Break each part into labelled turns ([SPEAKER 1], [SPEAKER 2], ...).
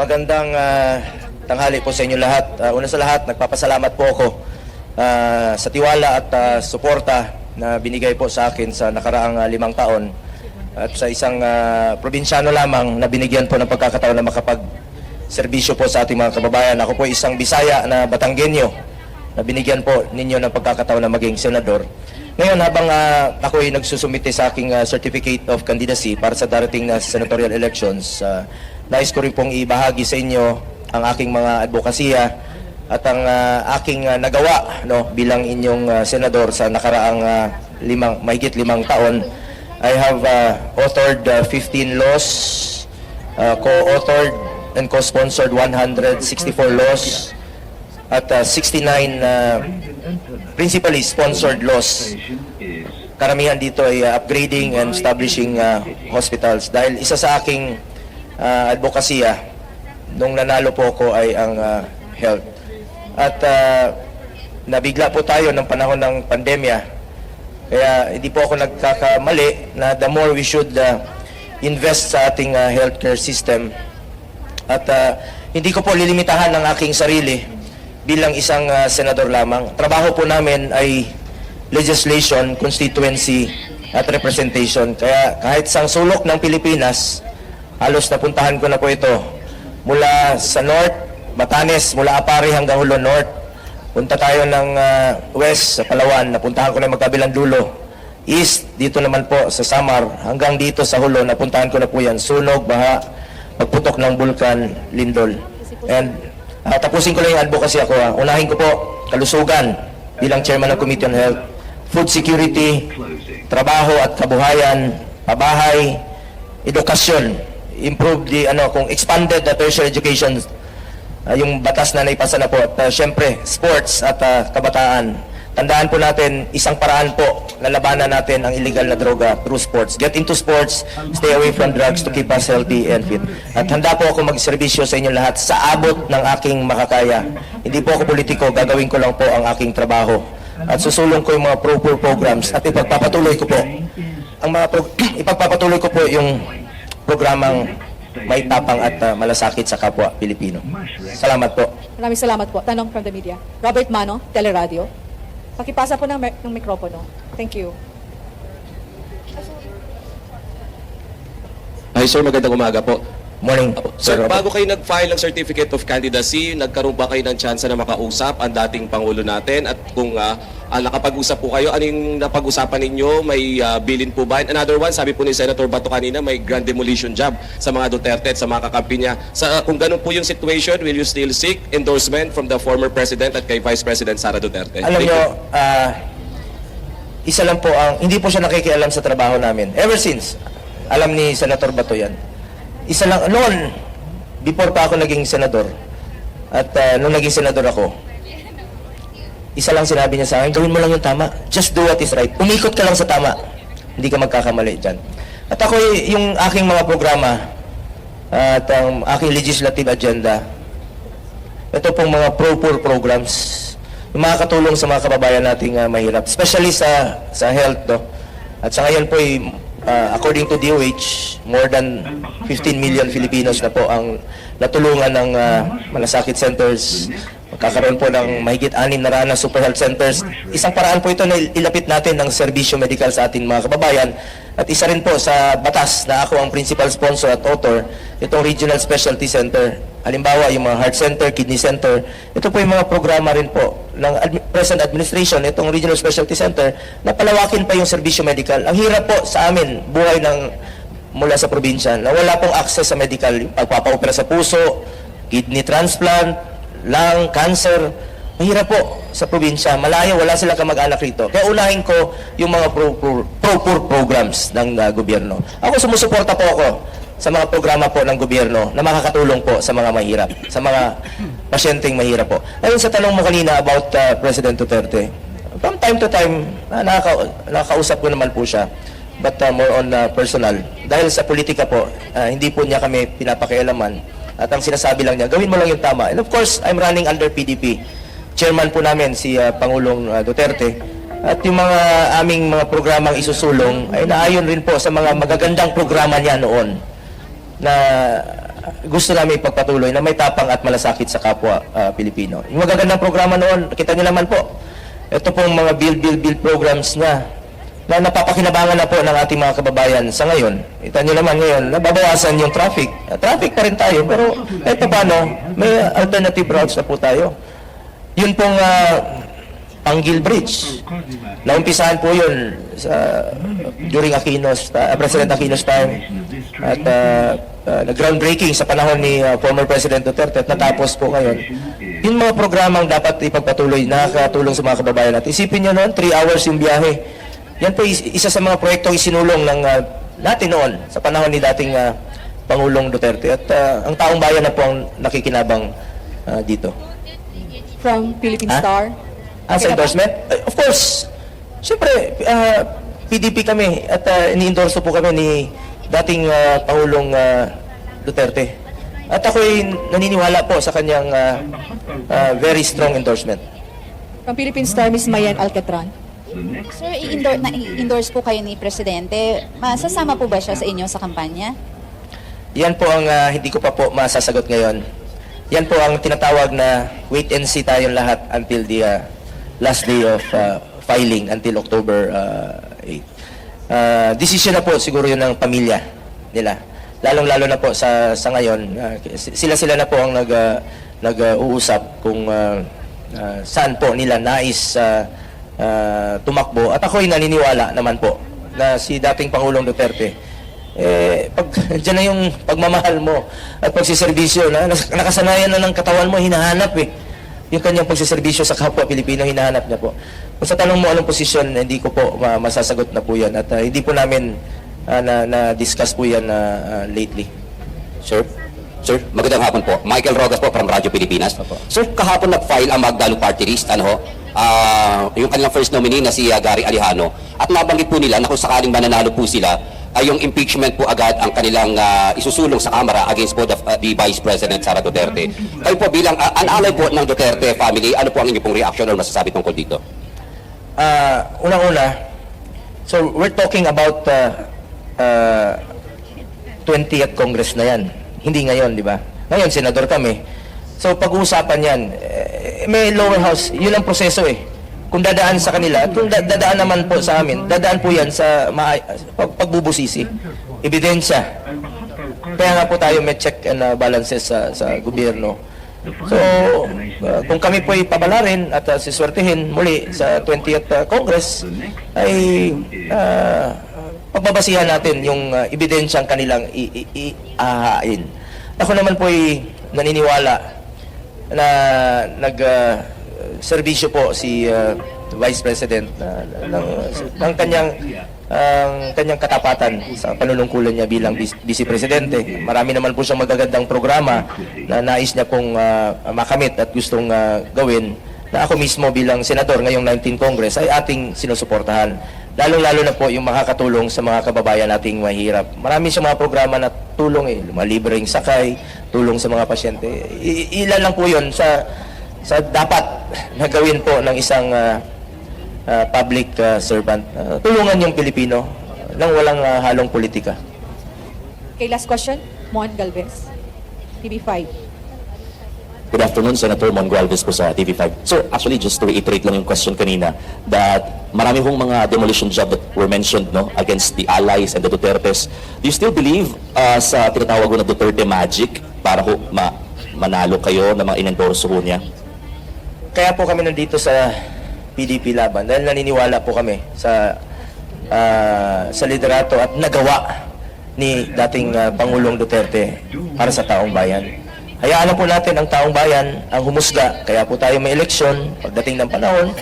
[SPEAKER 1] Magandang tanghali po sa inyo lahat. Una sa lahat, nagpapasalamat po ako sa tiwala at suporta na binigay po sa akin sa nakaraang 5 taon at sa isang probinsyano lamang na binigyan po ng pagkakataon na makapag-serbisyo po sa ating mga kababayan. Ako po isang Bisaya na Batanggenyo na binigyan po ninyo ng pagkakataon na maging senador. Ngayon, habang ako ay nagsusumite sa aking certificate of candidacy para sa darating na senatorial elections, nais ko rin pong ibahagi sa inyo ang aking mga advokasya at ang aking nagawa bilang inyong senador sa nakaraang mahigit 5 taon. I have authored 15 laws, co-authored and co-sponsored 164 laws, at 69 principally sponsored laws. Karamihan dito ay upgrading and establishing hospitals. Dahil isa sa aking advokasya nung nanalo po ako ay ang health. At nabigla po tayo ng panahon ng pandemya. Kaya hindi po ako nagkakamali na the more we should invest sa ating healthcare system. At hindi ko po lilimitahan ang aking sarili bilang isang senador lamang. Trabaho po namin ay legislation, constituency at representation. Kaya kahit sa sulok ng Pilipinas, halos napuntahan ko na po ito. Mula sa North, Batanes, mula Apari hanggang Hulo North. Punta tayo ng West, sa Palawan, napuntahan ko na magkabilang dulo. East, dito naman po sa Samar, hanggang dito sa Hulo, napuntahan ko na po yan. Sunog, baha, pagputok ng bulkan, lindol. And tapusin ko lang yung advocacy ako. Unahin ko po, kalusugan bilang chairman ng Committee on Health, food security, trabaho at kabuhayan, pabahay, edukasyon, improve the, kung expanded tertiary education, yung batas na naipasa na po, at syempre, sports at kabataan. Tandaan po natin, isang paraan po na labanan natin ang illegal na droga through sports. Get into sports, stay away from drugs to keep us healthy and fit. At handa po ako magserbisyo sa inyo lahat sa abot ng aking makakaya. Hindi po ako politiko, gagawin ko lang po ang aking trabaho. At susulong ko yung mga pro-poor programs at ipagpapatuloy ko po ipagpapatuloy ko po yung programang may tapang at malasakit sa kapwa Pilipino. Salamat po.
[SPEAKER 2] Maraming salamat po. Tanong from the media. Robert Mano, Teleradio. Pakipasa po ng mikropono. Thank you.
[SPEAKER 3] Hi sir, magandang umaga po.
[SPEAKER 1] Morning.
[SPEAKER 3] Sir, bago kayo nag-file ng Certificate of Candidacy, nagkaroon ba kayo ng tsansa na makausap ang dating Pangulo natin? At kung nakapag-usap po kayo, ano yung napag-usapan ninyo? May bilin po ba? And another one, sabi po ni Senator Bato kanina, may grand demolition job sa mga Duterte at sa mga kakampi niya. Kung ganun po yung situation, will you still seek endorsement from the former President at kay Vice President Sara Duterte?
[SPEAKER 1] Alam nyo, isa lang po hindi po siya nakikialam sa trabaho namin. Ever since, alam ni Senator Bato yan. Isa lang, noon, before pa ako naging senador, at nung naging senador ako, isa lang sinabi niya sa akin, gawin mo lang yung tama. Just do what is right. Umikot ka lang sa tama. Hindi ka magkakamali dyan. At ako, yung aking mga programa, at ang aking legislative agenda, ito pong mga pro-poor programs, yung makakatulong sa mga kababayan nating mahirap, especially sa health. At sa ngayon po, according to DOH, more than 15 million Filipinos na po ang natulungan ng malasakit centers. Magkakaroon po ng mahigit 6 na rana super health centers. Isang paraan po ito na ilapit natin ng serbisyo medikal sa ating mga kababayan. At isa rin po sa batas na ako ang principal sponsor at author, itong Regional Specialty Center. Halimbawa, yung mga heart center, kidney center. Ito po yung mga programa rin po ng present administration, itong Regional Specialty Center, na palawakin pa yung serbisyo medikal. Ang hirap po sa amin, buhay mula sa probinsya, na wala pong access sa medical, yung pagpapaopera sa puso, kidney transplant, lung, cancer. Mahirap po sa probinsya, malayo, wala silang kamag-anak rito. Kaya unahin ko yung mga pro-poor programs ng gobyerno. Ako, sumusuporta po ako sa mga programa po ng gobyerno na makakatulong po sa mga mahirap, sa mga pasyenteng mahirap po. Ngayon sa tanong mo kanina about President Duterte, from time to time, nakakausap ko naman po siya, but more on personal. Dahil sa politika po, hindi po niya kami pinapakialaman. At ang sinasabi lang niya, gawin mo lang yung tama. And of course, I'm running under PDP. Chairman po namin si Pangulong Duterte. At yung mga aming mga programang isusulong ay naayon rin po sa mga magagandang programa niya noon na gusto namin ipagpatuloy na may tapang at malasakit sa kapwa Pilipino. Yung magagandang programa noon, kita niyo naman po, ito pong mga build programs na napapakinabangan na po ng ating mga kababayan sa ngayon. Kita niyo naman ngayon, nababawasan yung traffic. Traffic pa rin tayo, pero paano, may alternative routes na po tayo. Yun pong Panggil Bridge. Naumpisahan po yun during President Aquino's time. At nag-groundbreaking sa panahon ni former President Duterte at natapos po ngayon. Yung mga programang dapat ipagpatuloy, nakakatulong sa mga kababayan natin. Isipin nyo noon, 3 hours yung biyahe. Yan po isa sa mga proyektong isinulong ng natin noon sa panahon ni dating Pangulong Duterte. At ang taong bayan na po ang nakikinabang dito.
[SPEAKER 2] From Philippine Star.
[SPEAKER 1] Sa endorsement? Of course. Siyempre, PDP kami at ini-endorso po kami ni dating Pangulong Duterte. At ako'y naniniwala po sa kanyang very strong endorsement.
[SPEAKER 2] From Philippine Star, Ms. Mayan Alcatran.
[SPEAKER 4] Sir, i-endorse po kayo ni Presidente. Masasama po ba siya sa inyo sa kampanya?
[SPEAKER 1] Yan po ang hindi ko pa po masasagot ngayon. Yan po ang tinatawag na wait and see tayong lahat until the last day of filing, until October 8. Decision na po siguro yun ng pamilya nila. Lalong-lalo na po sa ngayon, sila na po ang nag-uusap kung saan po nila nais tumakbo. At ako'y naniniwala naman po na si dating Pangulong Duterte, pag dyan na yung pagmamahal mo at pagsiservisyo na nakasanayan na ng katawan mo, hinahanap yung kanyang pagsiservisyo sa kapwa Pilipino, hinahanap niya po. Kung sa tanong mo anong posisyon, hindi ko po masasagot na po yan at hindi po namin na-discuss po yan lately.
[SPEAKER 5] Sir, magandang hapon po. Michael Rogas po from Radyo Pilipinas.
[SPEAKER 1] Opo.
[SPEAKER 5] Sir, kahapon nag-file ang Magdalo Party List, yung kanilang first nominee na si Gary Alejano. At nabanggit po nila na kung sakaling mananalo po sila, ay yung impeachment po agad ang kanilang isusulong sa Kamara against po the Vice President Sara Duterte. Kayo po bilang an ally po ng Duterte family, ano po ang inyong pong reaction o masasabi tungkol dito?
[SPEAKER 1] Unang-una, so we're talking about 20th Congress na yan. Hindi ngayon, di ba? Ngayon, senador kami. So pag-uusapan yan, may lower house, yun ang proseso Kung dadaan sa kanila, at kung dadaan naman po sa amin, dadaan po yan sa pagbubusisi, ebidensya. Kaya nga po tayo may check and balances sa gobyerno. So, kung kami po ipabalarin at siswertihin muli sa 20th Congress, ay pagbabasihan natin yung ebidensyang kanilang ihahain. Ako naman po ay naniniwala na serbisyo po si Vice President ng kanyang katapatan sa panunungkulan niya bilang Vice Presidente. Marami naman po siyang magagandang programa na nais niya pong makamit at gustong gawin na ako mismo bilang senador ngayong 19th Congress ay ating sinusuportahan. Lalong-lalo na po yung makakatulong sa mga kababayan nating mahirap. Marami siyang mga programa na tulong libreng sakay, tulong sa mga pasyente. Ilan lang po yun sa dapat na gawin po ng isang public servant. Tulungan yung Pilipino nang walang halong politika.
[SPEAKER 2] Okay, last question. Mon Galvez, TV5.
[SPEAKER 6] Good afternoon, Senator Mon Galvez po sa TV5. Sir, actually, just to reiterate lang yung question kanina, that marami hong mga demolition job that were mentioned against the allies and the Dutertes. Do you still believe sa tinatawag na Duterte magic para manalo kayo na mga inendorso ho niya?
[SPEAKER 1] Kaya po kami nandito sa PDP Laban dahil naniniwala po kami sa liderato at nagawa ni dating Pangulong Duterte para sa taong bayan. Hayaan na po natin ang taong bayan ang humusga. Kaya po tayo may eleksyon pagdating ng panahon.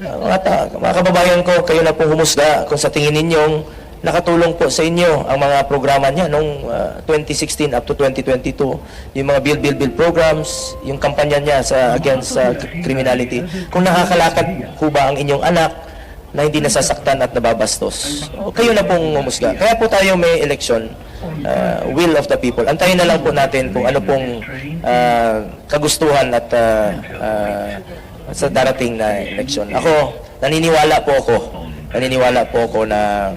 [SPEAKER 1] Mga kababayan ko, kayo na po humusga kung sa tingin ninyong nakatulong po sa inyo ang mga programa niya noong 2016 up to 2022. Yung mga build programs, yung kampanya niya against criminality. Kung nakakalakad po ba ang inyong anak na hindi nasasaktan at nababastos. Kayo na pong humusga. Kaya po tayo may eleksyon. Will of the people. Antayin na lang po natin kung ano pong kagustuhan at sa darating na eleksyon. Naniniwala po ako na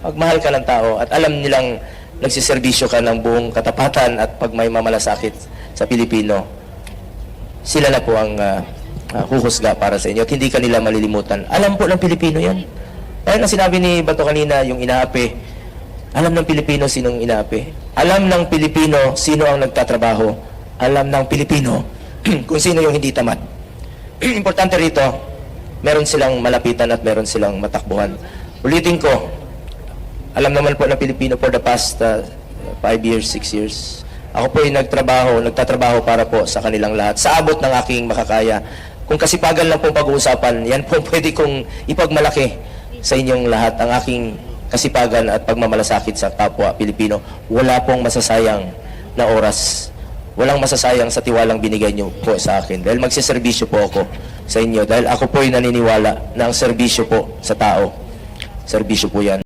[SPEAKER 1] pagmahal ka ng tao at alam nilang nagsiservisyo ka ng buong katapatan at pag may mamalasakit sa Pilipino, sila na po ang huhusga para sa inyo at hindi kanila malilimutan. Alam po ng Pilipino yan. Kaya na sinabi ni Bato kanina, yung inaapi, alam ng Pilipino sinong inaapi. Alam ng Pilipino sino ang nagtatrabaho. Alam ng Pilipino kung sino yung hindi tamad. Importante rito, meron silang malapitan at meron silang matakbuhan. Ulitin ko, alam naman po ng Pilipino for the past 5 years, 6 years. Ako po ay nagtatrabaho para po sa kanilang lahat. Sa abot ng aking makakaya. Kung kasipagan lang pong pag-uusapan, yan po pwede kong ipagmalaki sa inyong lahat ang aking kasipagan at pagmamalasakit sa kapwa Pilipino. Wala pong masasayang na oras. Walang masasayang sa tiwalang binigay niyo po sa akin. Dahil magsiservisyo po ako sa inyo. Dahil ako po ay naniniwala na ang serbisyo po sa tao. Serbisyo po yan.